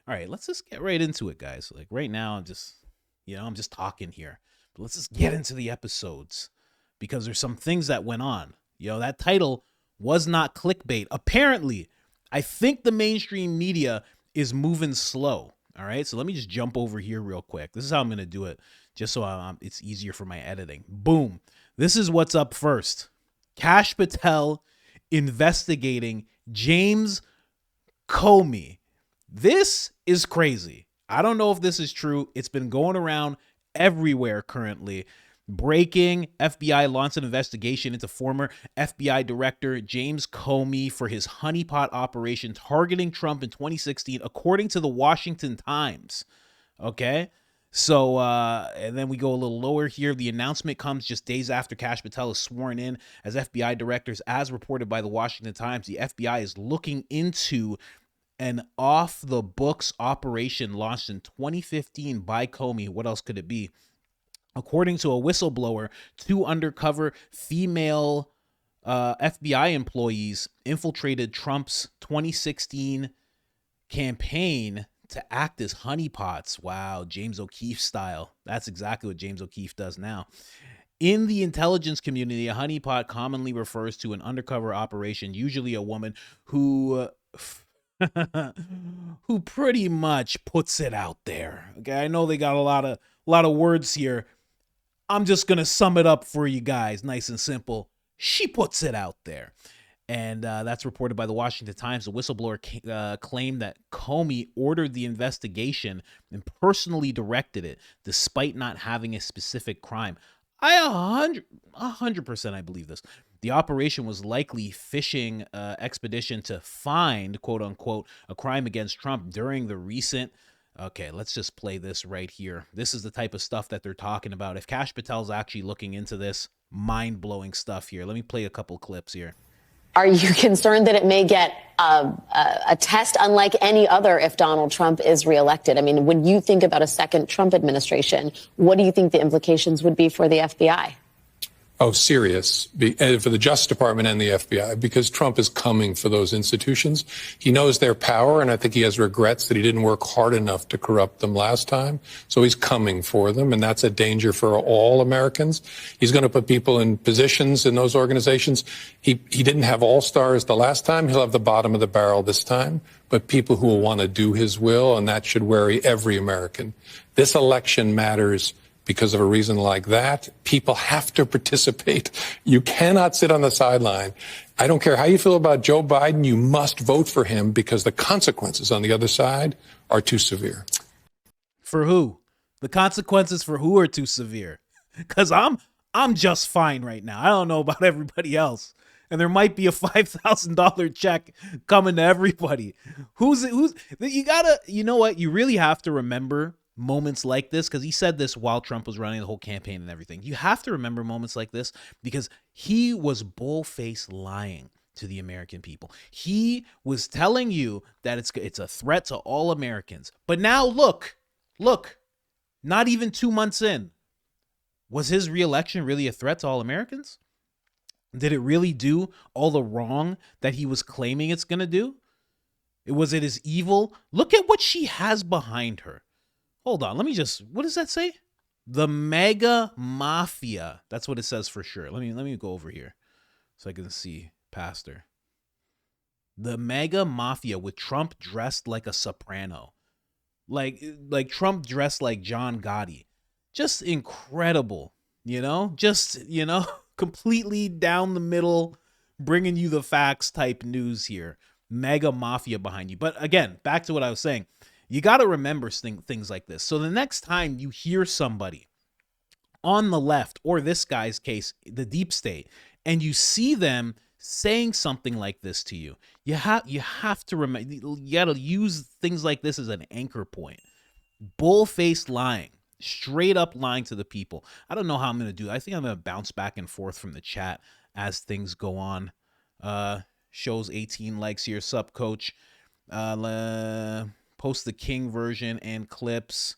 All right, let's just get right into it, guys. Like right now, I'm just talking here. But let's just get into the episodes because there's some things that went on. That title was not clickbait. Apparently, I think the mainstream media is moving slow. All right, so let me just jump over here real quick. This is how I'm going to do it, just so it's easier for my editing. Boom. This is what's up first. Kash Patel investigating James Comey. This is crazy. I don't know if this is true. It's been going around everywhere currently. Breaking: FBI launched an investigation into former FBI Director James Comey for his honeypot operation targeting Trump in 2016, according to the Washington Times. Okay? So, and then we go a little lower here. The announcement comes just days after Kash Patel is sworn in as FBI directors. As reported by the Washington Times, the FBI is looking into an off-the-books operation launched in 2015 by Comey. What else could it be? According to a whistleblower, 2 undercover female FBI employees infiltrated Trump's 2016 campaign to act as honeypots. Wow, James O'Keefe style. That's exactly what James O'Keefe does now. In the intelligence community, a honeypot commonly refers to an undercover operation, usually a woman who who pretty much puts it out there. Okay, I know they got a lot of words here. I'm just going to sum it up for you guys, nice and simple. She puts it out there. And that's reported by the Washington Times. The whistleblower claimed that Comey ordered the investigation and personally directed it, despite not having a specific crime. I 100% I believe this. The operation was likely fishing expedition to find, quote unquote, a crime against Trump during the recent. Okay, let's just play this right here. This is the type of stuff that they're talking about. If Kash Patel's actually looking into this, mind-blowing stuff here. Let me play a couple clips here. Are you concerned that it may get a test unlike any other if Donald Trump is reelected? I mean, when you think about a second Trump administration, what do you think the implications would be for the FBI? Oh, serious, for the Justice Department and the FBI, because Trump is coming for those institutions. He knows their power, and I think he has regrets that he didn't work hard enough to corrupt them last time. So he's coming for them, and that's a danger for all Americans. He's going to put people in positions in those organizations. He didn't have all-stars the last time. He'll have the bottom of the barrel this time, but people who will want to do his will, and that should worry every American. This election matters. Because of a reason like that, people have to participate. You cannot sit on the sideline. I don't care how you feel about Joe Biden, you must vote for him because the consequences on the other side are too severe. For who? The consequences for who are too severe? Because I'm just fine right now. I don't know about everybody else. And there might be a $5,000 check coming to everybody. You know what? You really have to remember moments like this, because he said this while Trump was running the whole campaign and everything. You have to remember moments like this because he was bull-faced lying to the American people. He was telling you that it's a threat to all Americans. But now look, not even 2 months in, was his reelection really a threat to all Americans? Did it really do all the wrong that he was claiming it's going to do? Was it as evil? Look at what she has behind her. Hold on, what does that say? The mega mafia. That's what it says for sure. Let me go over here so I can see past her. The mega mafia with Trump dressed like a soprano. Like Trump dressed like John Gotti. Just incredible, completely down the middle, bringing you the facts type news here. Mega mafia behind you. But again, back to what I was saying. You got to remember things like this. So the next time you hear somebody on the left, or this guy's case, the deep state, and you see them saying something like this to you, you have to remember, you got to use things like this as an anchor point. Bull-faced lying, straight up lying to the people. I don't know how I'm going to do that. I think I'm going to bounce back and forth from the chat as things go on. Shows 18 likes here. Sup, coach. Post the King version and clips.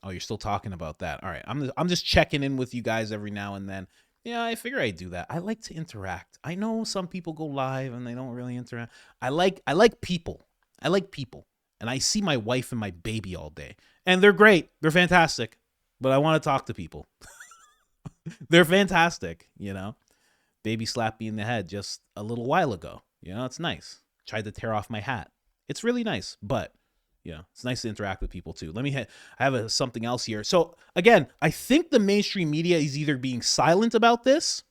Oh, you're still talking about that. All right. I'm just checking in with you guys every now and then. Yeah, I figure I'd do that. I like to interact. I know some people go live and they don't really interact. I like people. I like people. and I see my wife and my baby all day. And they're great. They're fantastic. But I want to talk to people. They're fantastic, you know. Baby slapped me in the head just a little while ago. You know, it's nice. Tried to tear off my hat. It's really nice, but you know, it's nice to interact with people too. I have something else here. So again, I think the mainstream media is either being silent about this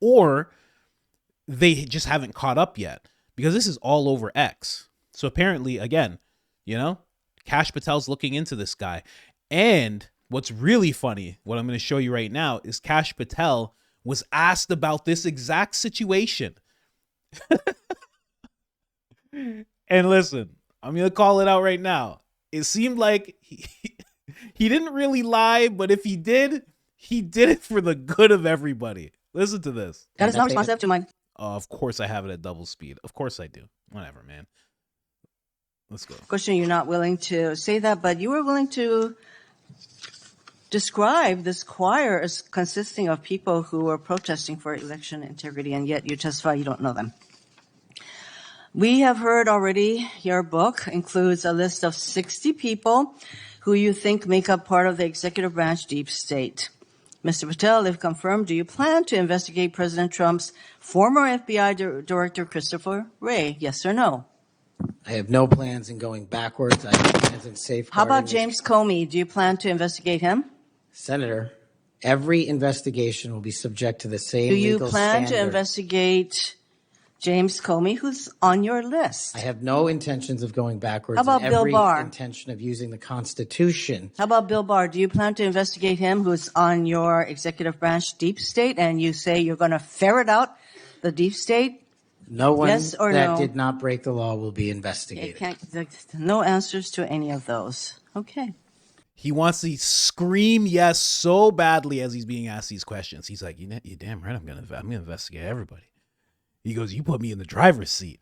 or they just haven't caught up yet, because this is all over X. So apparently, again, you know, Kash Patel's looking into this guy. And what's really funny, what I'm going to show you right now, is Kash Patel was asked about this exact situation. And listen, I'm going to call it out right now. It seemed like he didn't really lie, but if he did it for the good of everybody. Listen to this. That is not responsive to my... Of course I have it at double speed. Of course I do. Whatever, man. Let's go. Question, you're not willing to say that, but you were willing to describe this choir as consisting of people who were protesting for election integrity, and yet you testify you don't know them. We have heard already your book includes a list of 60 people who you think make up part of the executive branch deep state. Mr. Patel, if confirmed, do you plan to investigate President Trump's former FBI Director Christopher Wray? Yes or no? I have no plans in going backwards. I have plans in safeguarding. How about James Comey? Do you plan to investigate him? Senator, every investigation will be subject to the same legal standard. Do legal you plan standard. to investigate James Comey, who's on your list? I have no intentions of going backwards. How about and Bill every Barr? intention of using the Constitution. How about Bill Barr? Do you plan to investigate him, who's on your executive branch deep state, and you say you're going to ferret out the deep state? No one Yes or that no? did not break the law will be Okay, investigated. no answers to any of those. Okay. He wants to scream yes so badly as he's being asked these questions. He's like, "You damn right, I'm gonna investigate everybody." He goes, "You put me in the driver's seat."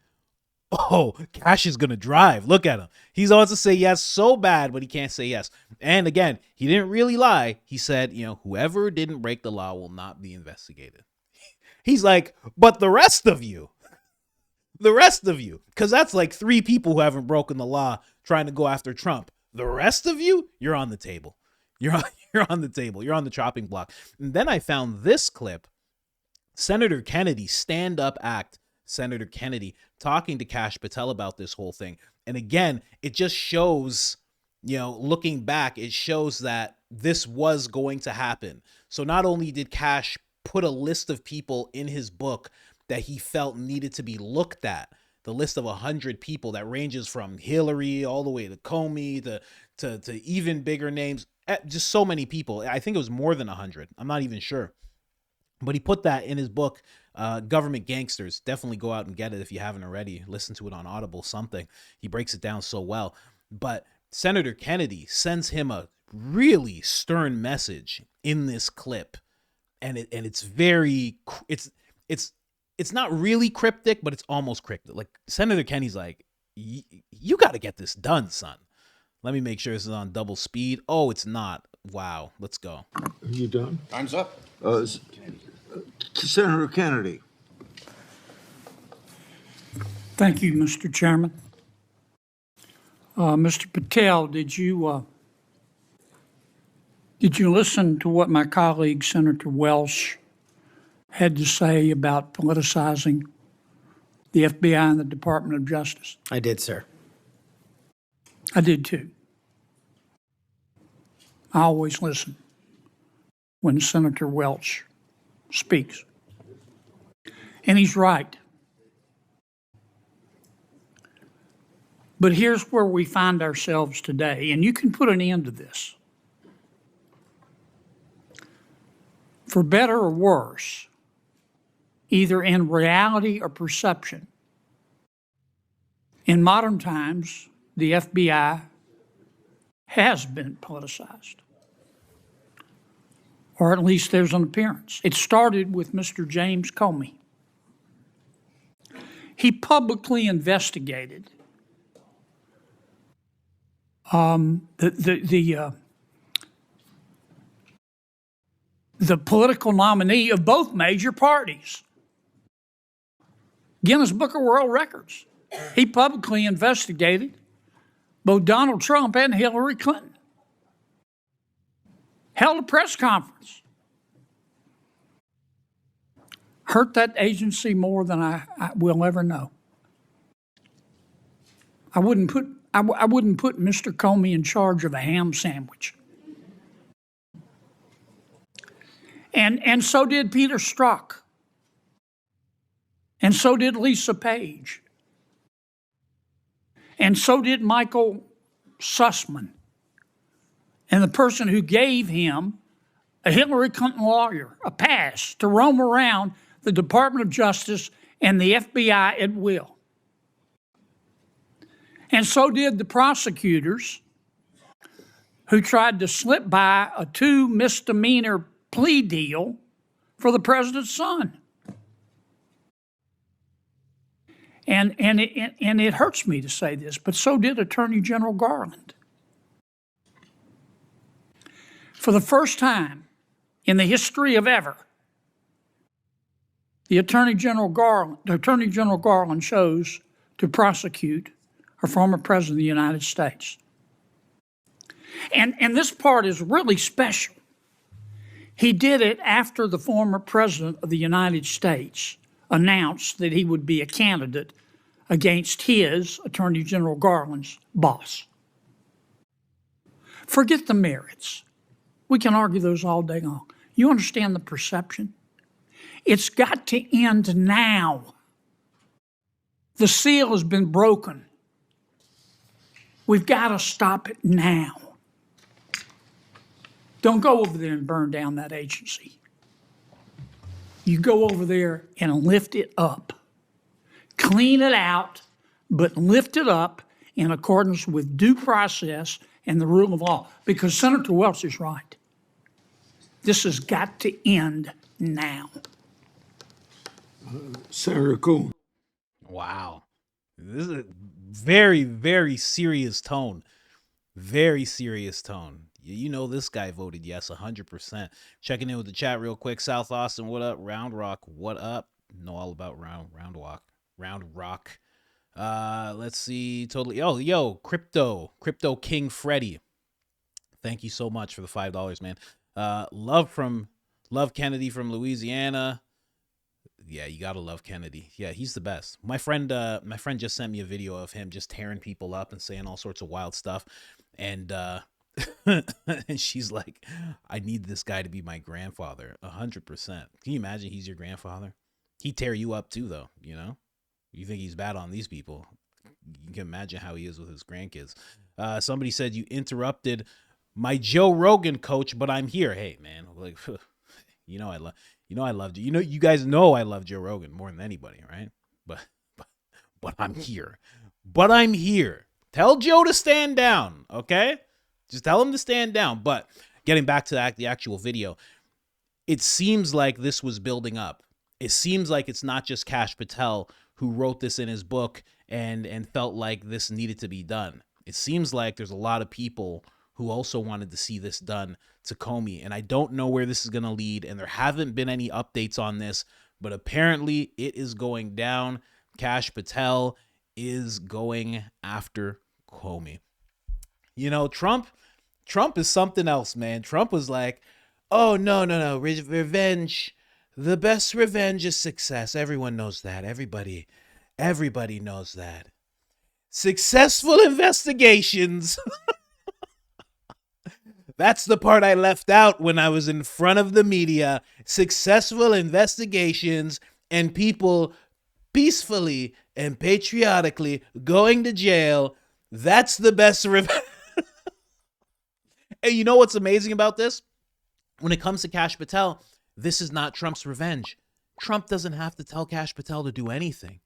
Oh, Kash is gonna drive. Look at him. He wants to say yes so bad, but he can't say yes. And again, he didn't really lie. He said, you know, whoever didn't break the law will not be investigated. He's like, but the rest of you, because that's like 3 people who haven't broken the law trying to go after Trump. The rest of you, you're on the table. You're on the table. You're on the chopping block. And then I found this clip. Senator Kennedy, stand-up act, Senator Kennedy talking to Kash Patel about this whole thing. And again, it just shows, you know, looking back, it shows that this was going to happen. So not only did Kash put a list of people in his book that he felt needed to be looked at, the list of 100 people that ranges from Hillary all the way to Comey to even bigger names, just so many people. I think it was more than 100. I'm not even sure. But he put that in his book, Government Gangsters. Definitely go out and get it if you haven't already. Listen to it on Audible, something. He breaks it down so well. But Senator Kennedy sends him a really stern message in this clip. And it's very, it's not really cryptic, but it's almost cryptic. Like Senator Kennedy's like, you got to get this done, son. Let me make sure this is on double speed. Oh, it's not. Wow. Let's go. Are you done? Time's up. Senator Kennedy. Thank you, Mr. Chairman. Mr. Patel, did you listen to what my colleague, Senator Welsh, had to say about politicizing the FBI and the Department of Justice? I did, sir. I did too. I always listen when Senator Welch speaks. And he's right. But here's where we find ourselves today, and you can put an end to this. For better or worse, either in reality or perception, in modern times, the FBI has been politicized. Or at least there's an appearance. It started with Mr. James Comey. He publicly investigated the political nominee of both major parties. Guinness Book of World Records. He publicly investigated both Donald Trump and Hillary Clinton, held a press conference. Hurt that agency more than I will ever know. I wouldn't put Mr. Comey in charge of a ham sandwich. And so did Peter Strzok. And so did Lisa Page. And so did Michael Sussman. And the person who gave him, a Hillary Clinton lawyer, a pass to roam around the Department of Justice and the FBI at will. And so did the prosecutors who tried to slip by a 2 misdemeanor plea deal for the president's son. And it hurts me to say this, but so did Attorney General Garland. For the first time in the history of ever, the Attorney General Garland chose to prosecute a former president of the United States. And this part is really special. He did it after the former president of the United States announced that he would be a candidate against his, Attorney General Garland's, boss. Forget the merits. We can argue those all day long. You understand the perception? It's got to end now. The seal has been broken. We've got to stop it now. Don't go over there and burn down that agency. You go over there and lift it up. Clean it out, but lift it up in accordance with due process and the rule of law. Because Senator Welch is right. This has got to end now. Senator Coon. Wow. This is a very, very serious tone. Very serious tone. You know this guy voted yes 100%. Checking in with the chat real quick. South Austin, what up? Round Rock, what up? Know all about Round Rock. Let's see. Totally. Oh, yo, Crypto King Freddy. Thank you so much for the $5, man. Love Kennedy from Louisiana. Yeah, you gotta love Kennedy. Yeah, he's the best. My friend just sent me a video of him just tearing people up and saying all sorts of wild stuff. And and she's like, I need this guy to be my grandfather. 100%. Can you imagine he's your grandfather? He'd tear you up too, though, you know? You think he's bad on these people. You can imagine how he is with his grandkids. Somebody said you interrupted my Joe Rogan coach, but I'm here. Hey, man, like, I loved you. You guys know I love Joe Rogan more than anybody, right? But I'm here. But I'm here. Tell Joe to stand down, okay? Just tell him to stand down. But getting back to the actual video, it seems like this was building up. It seems like it's not just Kash Patel who wrote this in his book and felt like this needed to be done. It seems like there's a lot of people who also wanted to see this done to Comey. And I don't know where this is going to lead. And there haven't been any updates on this, but apparently it is going down. Kash Patel is going after Comey. You know, Trump is something else, man. Trump was like, oh, no. Revenge. The best revenge is success. Everyone knows that. Everybody knows that. Successful investigations. That's the part I left out when I was in front of the media. Successful investigations and people peacefully and patriotically going to jail. That's the best revenge. And you know what's amazing about this? When it comes to Kash Patel, this is not Trump's revenge. Trump doesn't have to tell Kash Patel to do anything.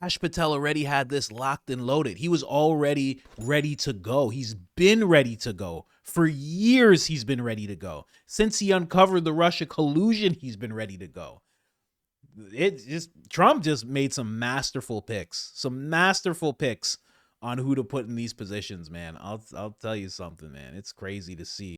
Kash Patel already had this locked and loaded. He was already ready to go. He's been ready to go. For years, he's been ready to go. Since he uncovered the Russia collusion, he's been ready to go. Trump just made some masterful picks on who to put in these positions, man. I'll tell you something, man. It's crazy to see.